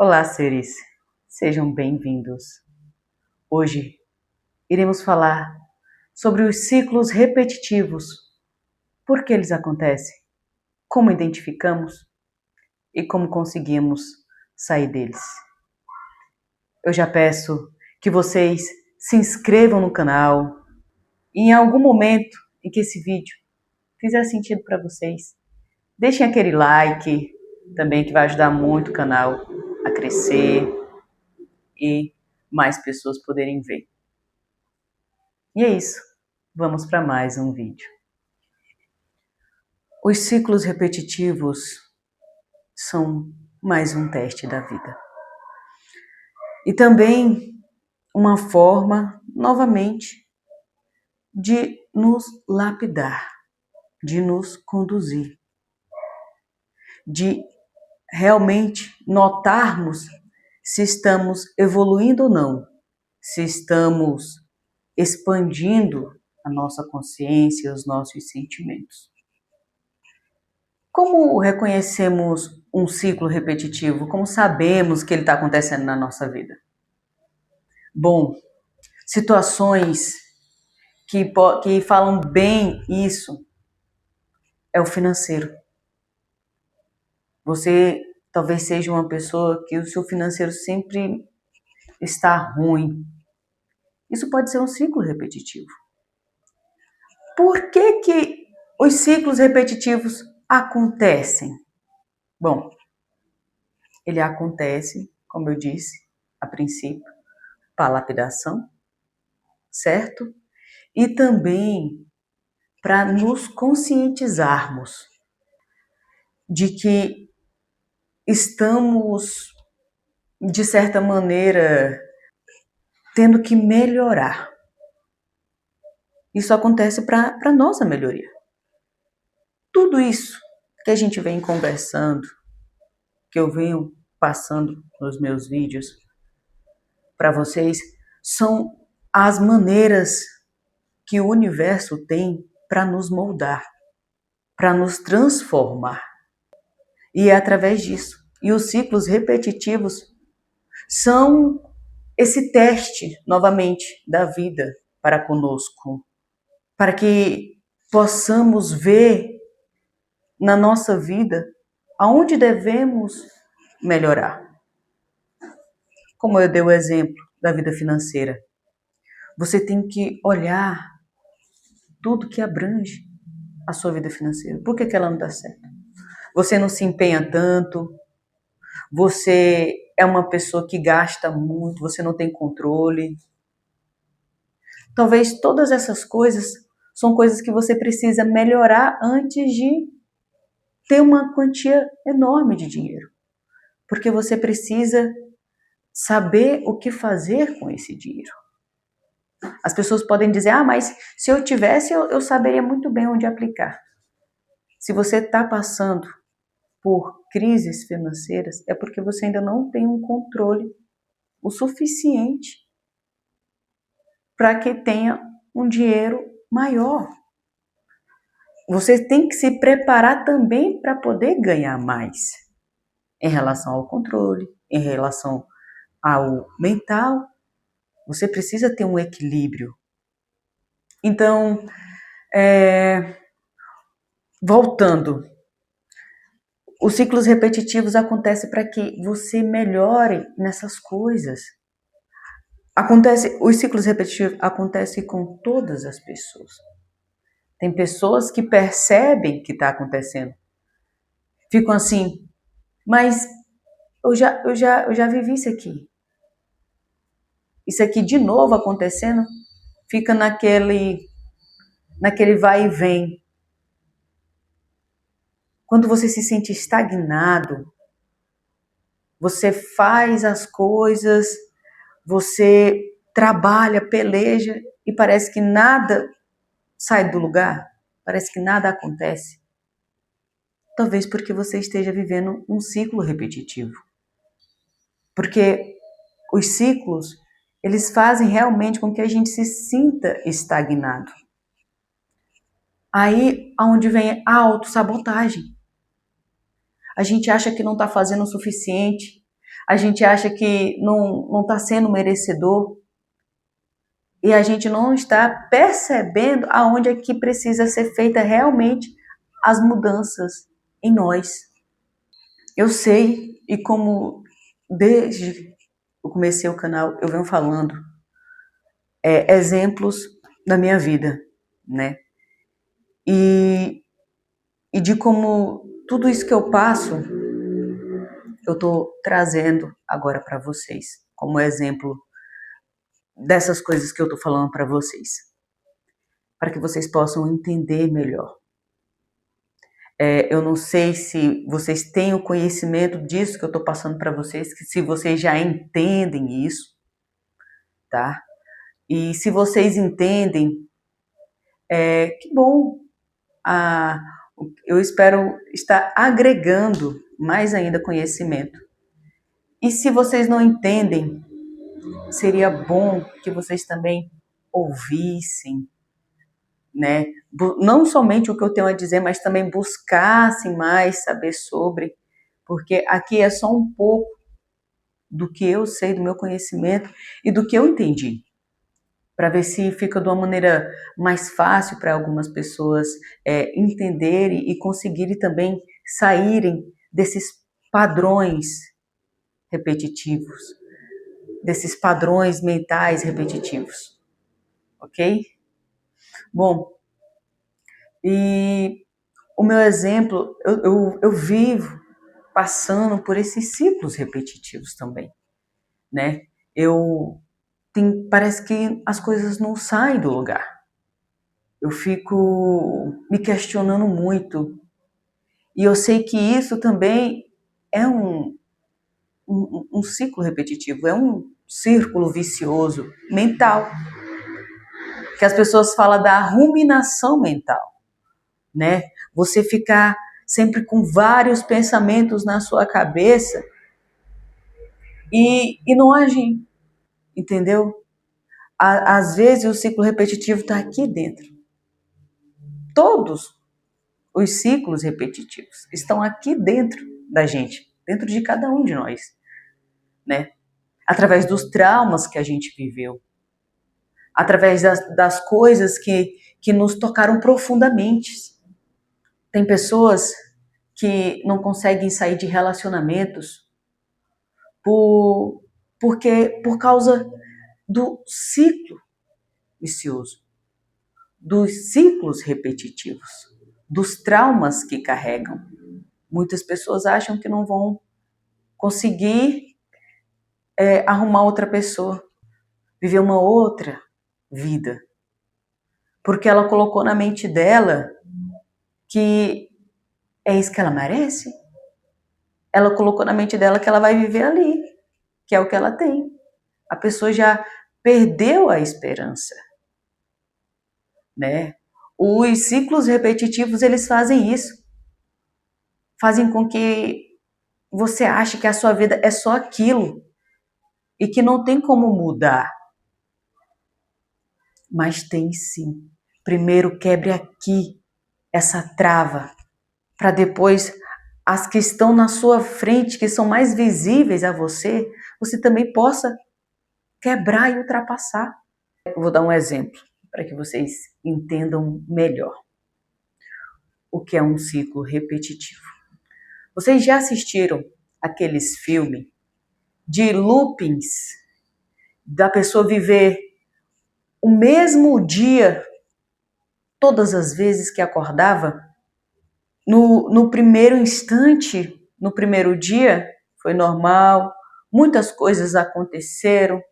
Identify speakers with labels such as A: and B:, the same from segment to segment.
A: Olá, seres, sejam bem-vindos. Hoje iremos falar sobre os ciclos repetitivos, por que eles acontecem, como identificamos e como conseguimos sair deles. Eu já peço que vocês se inscrevam no canal e em algum momento em que esse vídeo fizer sentido para vocês, deixem aquele like também que vai ajudar muito o canal a crescer e mais pessoas poderem ver. E é isso, vamos para mais um vídeo. Os ciclos repetitivos são mais um teste da vida. E também uma forma, novamente, de nos lapidar, de nos conduzir, de realmente notarmos se estamos evoluindo ou não, se estamos expandindo a nossa consciência, os nossos sentimentos. Como reconhecemos um ciclo repetitivo? Como sabemos que ele está acontecendo na nossa vida? Bom, situações que falam bem isso é o financeiro. Você talvez seja uma pessoa que o seu financeiro sempre está ruim. Isso pode ser um ciclo repetitivo. Por que os ciclos repetitivos acontecem? Bom, ele acontece, como eu disse, a princípio, para lapidação, certo? E também para nos conscientizarmos de que estamos, de certa maneira, tendo que melhorar. Isso acontece para a nossa melhoria. Tudo isso que a gente vem conversando, que eu venho passando nos meus vídeos para vocês, são as maneiras que o universo tem para nos moldar, para nos transformar. E é através disso. E os ciclos repetitivos são esse teste, novamente, da vida para conosco, para que possamos ver na nossa vida aonde devemos melhorar. Como eu dei o exemplo da vida financeira, você tem que olhar tudo que abrange a sua vida financeira. Por que ela não dá certo? Você não se empenha tanto, você é uma pessoa que gasta muito, você não tem controle. Talvez todas essas coisas são coisas que você precisa melhorar antes de ter uma quantia enorme de dinheiro. Porque você precisa saber o que fazer com esse dinheiro. As pessoas podem dizer, mas se eu tivesse, eu saberia muito bem onde aplicar. Se você está passando por crises financeiras, é porque você ainda não tem um controle o suficiente para que tenha um dinheiro maior. Você tem que se preparar também para poder ganhar mais em relação ao controle, em relação ao mental. Você precisa ter um equilíbrio. Então, voltando, os ciclos repetitivos acontecem para que você melhore nessas coisas. Os ciclos repetitivos acontecem com todas as pessoas. Tem pessoas que percebem que está acontecendo. Ficam assim, mas eu já vivi isso aqui. Isso aqui de novo acontecendo, fica naquele vai e vem. Quando você se sente estagnado, você faz as coisas, você trabalha, peleja e parece que nada sai do lugar, parece que nada acontece. Talvez porque você esteja vivendo um ciclo repetitivo. Porque os ciclos, eles fazem realmente com que a gente se sinta estagnado. Aí, aonde vem a autossabotagem. A gente acha que não está fazendo o suficiente, a gente acha que não está sendo merecedor e a gente não está percebendo aonde é que precisa ser feita realmente as mudanças em nós. Eu sei, e como desde eu comecei o canal eu venho falando exemplos da minha vida, né? E de como tudo isso que eu passo, eu estou trazendo agora para vocês, como exemplo dessas coisas que eu estou falando para vocês, para que vocês possam entender melhor. Eu não sei se vocês têm o conhecimento disso que eu estou passando para vocês, que se vocês já entendem isso, tá? E se vocês entendem, que bom. Eu espero estar agregando mais ainda conhecimento. E se vocês não entendem, seria bom que vocês também ouvissem, né? Não somente o que eu tenho a dizer, mas também buscassem mais saber sobre, porque aqui é só um pouco do que eu sei, do meu conhecimento e do que eu entendi, para ver se fica de uma maneira mais fácil para algumas pessoas entenderem e conseguirem também saírem desses padrões repetitivos, desses padrões mentais repetitivos, ok? Bom, e o meu exemplo, eu vivo passando por esses ciclos repetitivos também, né? Parece que as coisas não saem do lugar. Eu fico me questionando muito. E eu sei que isso também é um ciclo repetitivo, é um círculo vicioso mental. Que as pessoas falam da ruminação mental, né? Você ficar sempre com vários pensamentos na sua cabeça e não agir, entendeu? Às vezes o ciclo repetitivo está aqui dentro. Todos os ciclos repetitivos estão aqui dentro da gente, dentro de cada um de nós, né? Através dos traumas que a gente viveu, através das coisas que nos tocaram profundamente. Tem pessoas que não conseguem sair de relacionamentos por causa do ciclo vicioso, dos ciclos repetitivos, dos traumas que carregam. Muitas pessoas acham que não vão conseguir arrumar outra pessoa, viver uma outra vida, porque ela colocou na mente dela que é isso que ela merece. Ela colocou na mente dela que ela vai viver ali, que é o que ela tem. A pessoa já perdeu a esperança, né? Os ciclos repetitivos, eles fazem isso. Fazem com que você ache que a sua vida é só aquilo e que não tem como mudar. Mas tem sim. Primeiro quebre aqui essa trava, para depois as que estão na sua frente, que são mais visíveis a você, você também possa quebrar e ultrapassar. Eu vou dar um exemplo para que vocês entendam melhor o que é um ciclo repetitivo. Vocês já assistiram aqueles filmes de loopings, da pessoa viver o mesmo dia todas as vezes que acordava? No primeiro instante, no primeiro dia, foi normal, muitas coisas aconteceram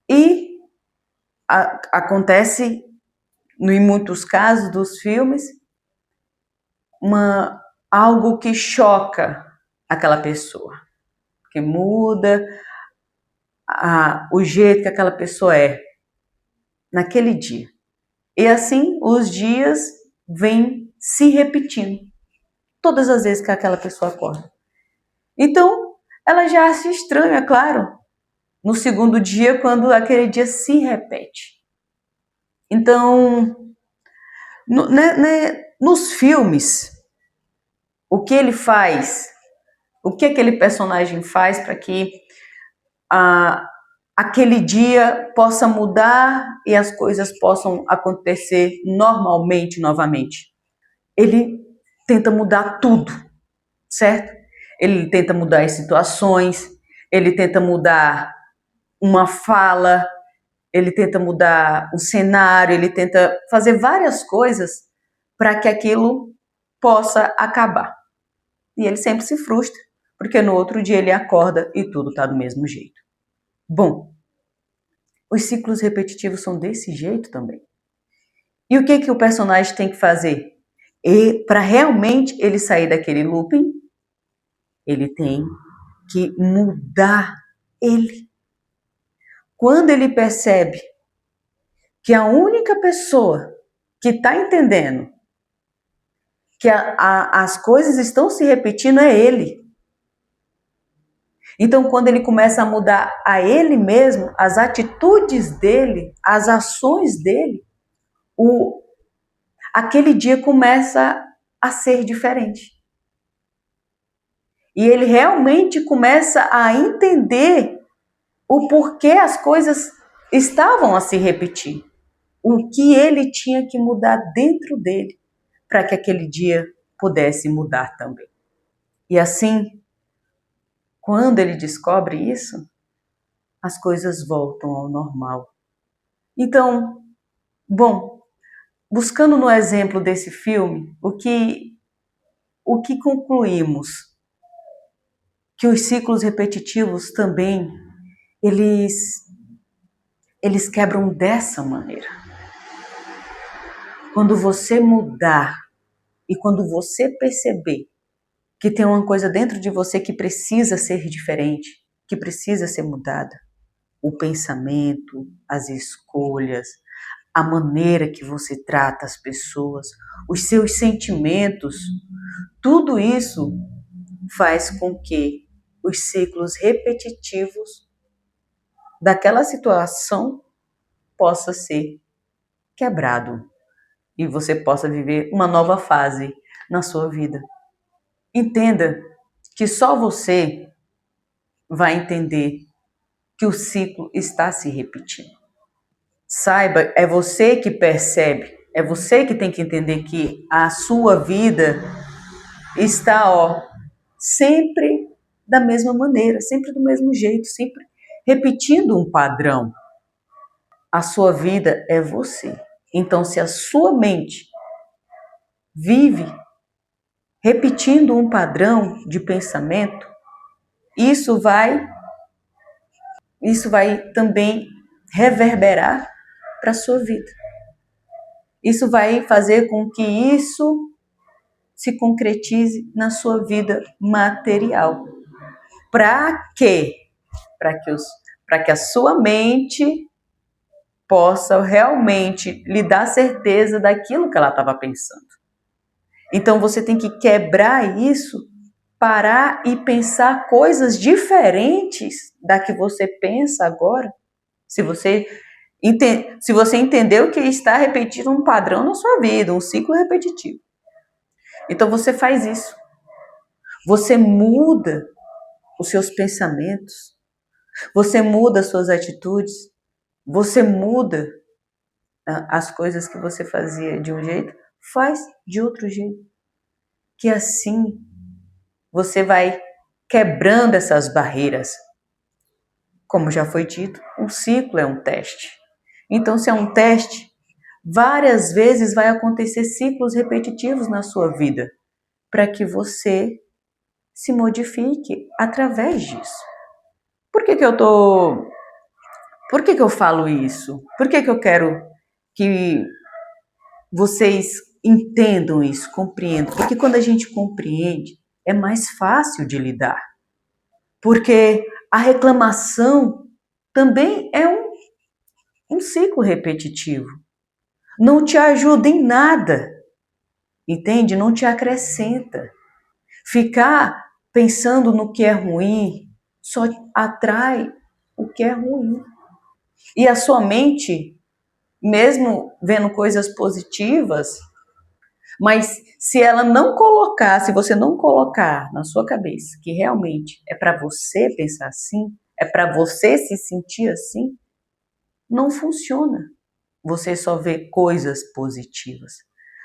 A: e acontece, em muitos casos dos filmes, algo que choca aquela pessoa, que muda o jeito que aquela pessoa é naquele dia. E assim os dias vêm se repetindo todas as vezes que aquela pessoa acorda. Então, ela já se estranha, é claro, no segundo dia, quando aquele dia se repete. Então, nos filmes, o que ele faz O que aquele personagem faz para que aquele dia possa mudar e as coisas possam acontecer normalmente novamente? Ele tenta mudar tudo, certo? Ele tenta mudar as situações, ele tenta mudar uma fala, ele tenta mudar o cenário, ele tenta fazer várias coisas para que aquilo possa acabar. E ele sempre se frustra, porque no outro dia ele acorda e tudo está do mesmo jeito. Bom, os ciclos repetitivos são desse jeito também. E o que o personagem tem que fazer? E para realmente ele sair daquele looping, ele tem que mudar ele. Quando ele percebe que a única pessoa que está entendendo que as coisas estão se repetindo é ele. Então, quando ele começa a mudar a ele mesmo, as atitudes dele, as ações dele, aquele dia começa a ser diferente. E ele realmente começa a entender o porquê as coisas estavam a se repetir. O que ele tinha que mudar dentro dele para que aquele dia pudesse mudar também. E assim, quando ele descobre isso, as coisas voltam ao normal. Então, bom, buscando no exemplo desse filme, o que concluímos? Que os ciclos repetitivos também, eles quebram dessa maneira. Quando você mudar e quando você perceber que tem uma coisa dentro de você que precisa ser diferente, que precisa ser mudada, o pensamento, as escolhas, a maneira que você trata as pessoas, os seus sentimentos, tudo isso faz com que os ciclos repetitivos daquela situação possa ser quebrado e você possa viver uma nova fase na sua vida. Entenda que só você vai entender que o ciclo está se repetindo. Saiba, é você que percebe, é você que tem que entender que a sua vida está, sempre da mesma maneira, sempre do mesmo jeito, sempre repetindo um padrão. A sua vida é você. Então, se a sua mente vive repetindo um padrão de pensamento, isso vai também reverberar para a sua vida. Isso vai fazer com que isso se concretize na sua vida material. Para quê? Para que a sua mente possa realmente lhe dar certeza daquilo que ela estava pensando. Então você tem que quebrar isso, parar e pensar coisas diferentes da que você pensa agora. Se você entendeu que está repetindo um padrão na sua vida, um ciclo repetitivo. Então você faz isso. Você muda os seus pensamentos. Você muda as suas atitudes. Você muda as coisas que você fazia de um jeito, faz de outro jeito. Que assim você vai quebrando essas barreiras. Como já foi dito, um ciclo é um teste. Então, se é um teste, várias vezes vai acontecer ciclos repetitivos na sua vida, para que você se modifique através disso. Por que eu falo isso? Por que eu quero que vocês entendam isso, compreendam? Porque quando a gente compreende, é mais fácil de lidar. Porque a reclamação também é um ciclo repetitivo. Não te ajuda em nada, entende? Não te acrescenta. Ficar pensando no que é ruim só atrai o que é ruim. E a sua mente, mesmo vendo coisas positivas, Mas se ela não colocar, se você não colocar na sua cabeça que realmente é para você pensar assim, é para você se sentir assim, não funciona. Você só vê coisas positivas.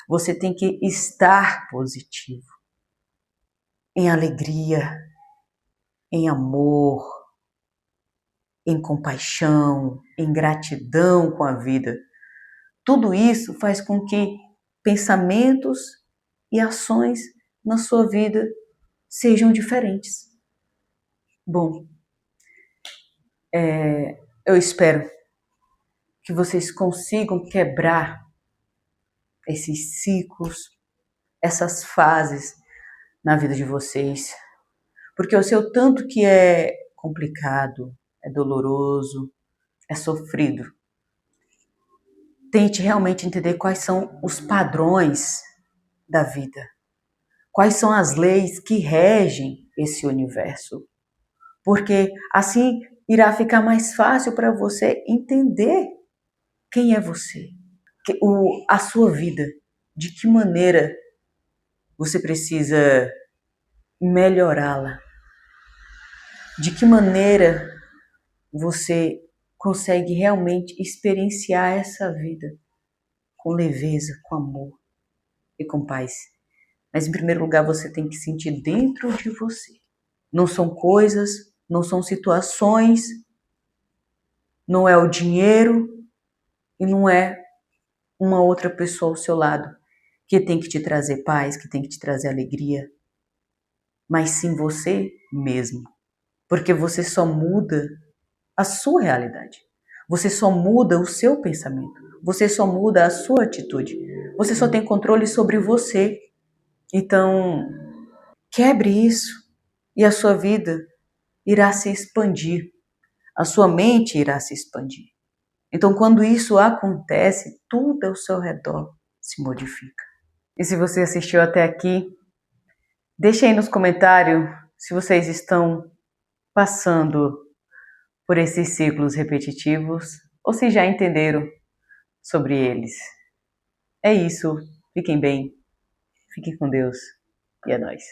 A: Você tem que estar positivo, em alegria, em amor, em compaixão, em gratidão com a vida. Tudo isso faz com que pensamentos e ações na sua vida sejam diferentes. Bom, eu espero que vocês consigam quebrar esses ciclos, essas fases na vida de vocês, porque eu sei o tanto que é complicado, é doloroso, é sofrido. Tente realmente entender quais são os padrões da vida, quais são as leis que regem esse universo, porque assim irá ficar mais fácil para você entender quem é você, a sua vida, de que maneira você precisa melhorá-la, de que maneira você consegue realmente experienciar essa vida com leveza, com amor e com paz. Mas em primeiro lugar você tem que sentir dentro de você. Não são coisas, não são situações, não é o dinheiro e não é uma outra pessoa ao seu lado que tem que te trazer paz, que tem que te trazer alegria, mas sim você mesmo. Porque você só muda a sua realidade. Você só muda o seu pensamento. Você só muda a sua atitude. Você só tem controle sobre você. Então, quebre isso e a sua vida irá se expandir. A sua mente irá se expandir. Então, quando isso acontece, tudo ao seu redor se modifica. E se você assistiu até aqui, deixe aí nos comentários se vocês estão passando por esses ciclos repetitivos ou se já entenderam sobre eles. É isso. Fiquem bem, fiquem com Deus e é nóis.